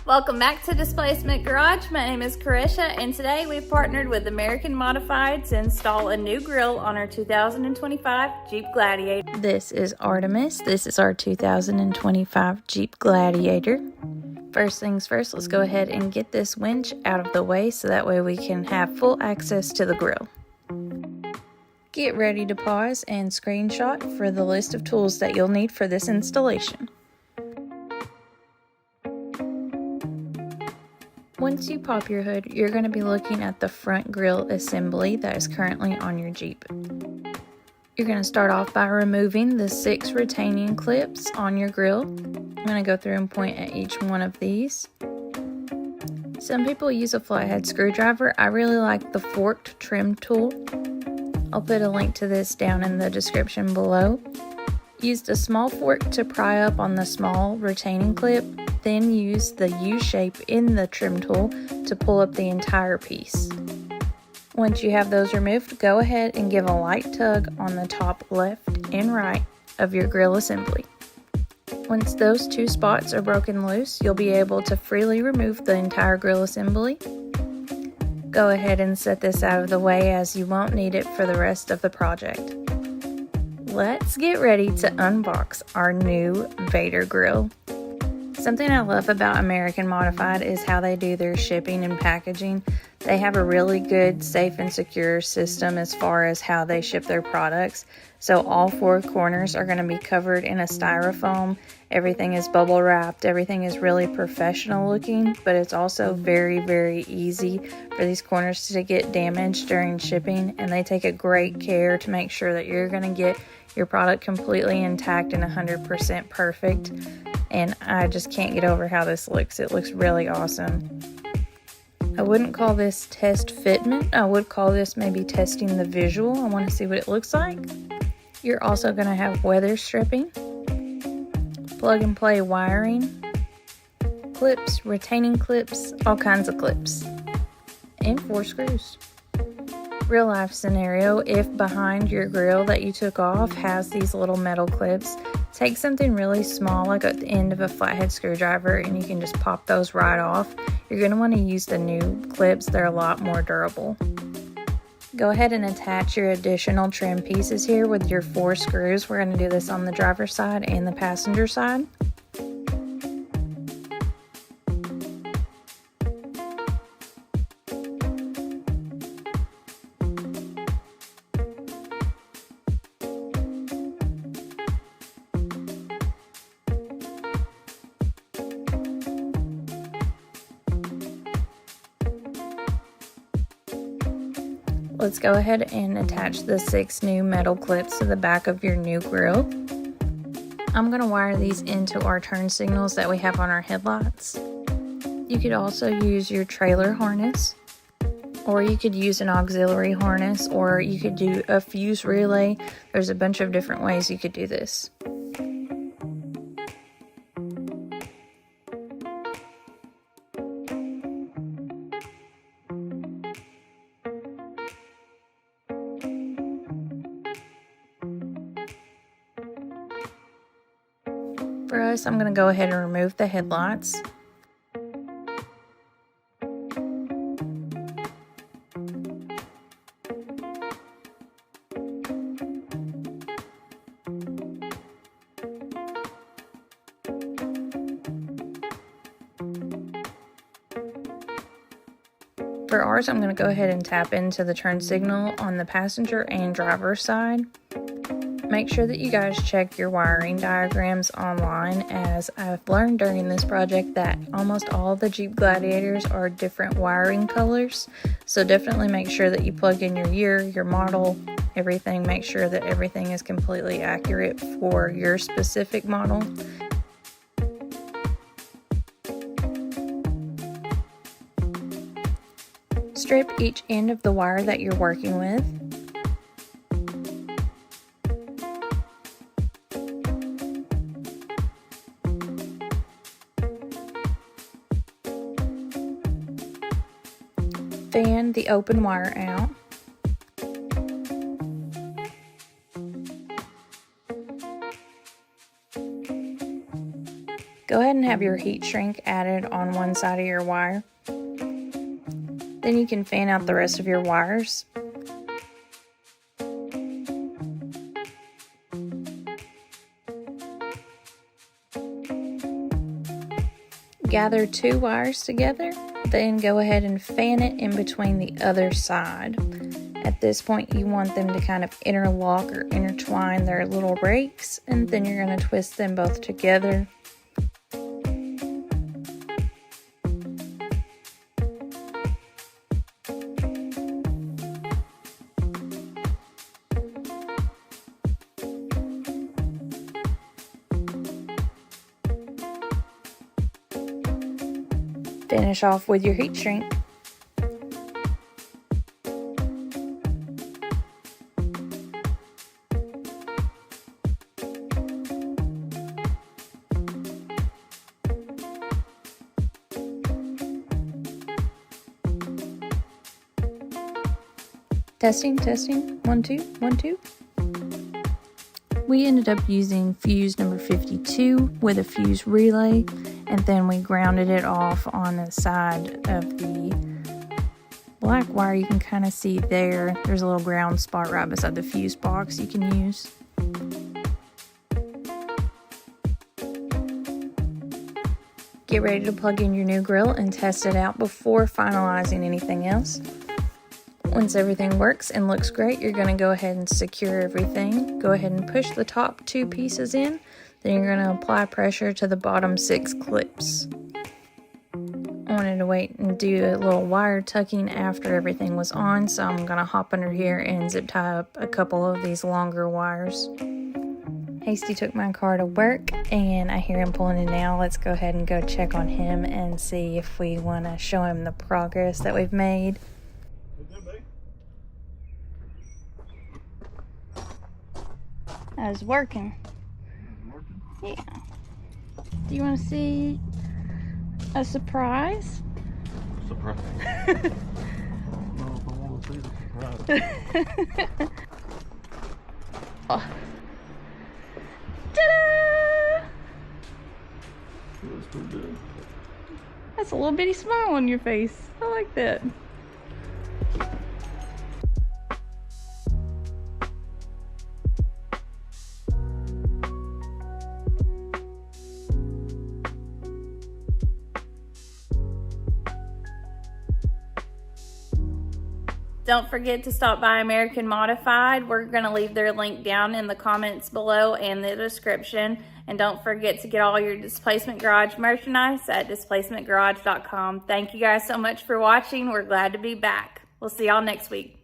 Welcome back to Displacement Garage. My name is Carisha, and today we've partnered with American Modified to install a new grille on our 2025 Jeep Gladiator. This is Artemis. This is our 2025 Jeep Gladiator. First things first, let's go ahead and get this winch out of the way so that way we can have full access to the grille. Get ready to pause and screenshot for the list of tools that you'll need for this installation. Once you pop your hood, you're going to be looking at the front grille assembly that is currently on your Jeep. You're going to start off by removing the 6 retaining clips on your grille. I'm going to go through and point at each one of these. Some people use a flathead screwdriver. I really like the forked trim tool. I'll put a link to this down in the description below. Use the small fork to pry up on the small retaining clip. Then use the U-shape in the trim tool to pull up the entire piece. Once you have those removed, go ahead and give a light tug on the top left and right of your grille assembly. Once those 2 spots are broken loose, you'll be able to freely remove the entire grille assembly. Go ahead and set this out of the way as you won't need it for the rest of the project. Let's get ready to unbox our new Vader Grille. Something I love about American Modified is how they do their shipping and packaging. They have a really good, safe and secure system as far as how they ship their products. So all 4 corners are going to be covered in a styrofoam. Everything is bubble wrapped. Everything is really professional looking, but it's also very, very easy for these corners to get damaged during shipping. And they take a great care to make sure that you're going to get your product completely intact and 100% perfect. And I just can't get over how this looks. It looks really awesome. I wouldn't call this test fitment. I would call this maybe testing the visual. I want to see what it looks like. You're also going to have weather stripping, plug and play wiring, clips, retaining clips, all kinds of clips, and 4 screws. Real life scenario, if behind your grille that you took off has these little metal clips, take something really small like at the end of a flathead screwdriver and you can just pop those right off. You're going to want to use the new clips. They're a lot more durable. Go ahead and attach your additional trim pieces here with your 4 screws. We're going to do this on the driver's side and the passenger side. Let's go ahead and attach the 6 new metal clips to the back of your new grille. I'm going to wire these into our turn signals that we have on our headlights. You could also use your trailer harness, or you could use an auxiliary harness, or you could do a fuse relay. There's a bunch of different ways you could do this. For us, I'm going to go ahead and remove the headlights. For ours, I'm going to go ahead and tap into the turn signal on the passenger and driver side. Make sure that you guys check your wiring diagrams online, as I've learned during this project that almost all the Jeep Gladiators are different wiring colors. So definitely make sure that you plug in your year, your model, everything. Make sure that everything is completely accurate for your specific model. Strip each end of the wire that you're working with. Fan the open wire out. Go ahead and have your heat shrink added on one side of your wire. Then you can fan out the rest of your wires. Gather 2 wires together, then go ahead and fan it in between the other side. At this point, you want them to kind of interlock or intertwine their little rakes, and then you're going to twist them both together. Finish off with your heat shrink. Testing, 1, 2, 1, 2. We ended up using fuse number 52 with a fuse relay, and then we grounded it off on the side of the black wire. You can kind of see there's a little ground spot right beside the fuse box you can use. Get ready to plug in your new grill and test it out before finalizing anything else. Once everything works and looks great, you're going to go ahead and secure everything. Go ahead and push the top 2 pieces in. Then you're going to apply pressure to the bottom 6 clips. I wanted to wait and do a little wire tucking after everything was on, so I'm going to hop under here and zip tie up a couple of these longer wires. Hasty took my car to work, and I hear him pulling in now. Let's go ahead and go check on him and see if we want to show him the progress that we've made. I was working. Yeah. Do you want to see a surprise? Surprise. I don't know if I want to see the surprise. Oh. Ta-da! That's pretty good. That's a little bitty smile on your face. I like that. Don't forget to stop by American Modified. We're going to leave their link down in the comments below and the description. And don't forget to get all your Displacement Garage merchandise at displacementgarage.com. Thank you guys so much for watching. We're glad to be back. We'll see y'all next week.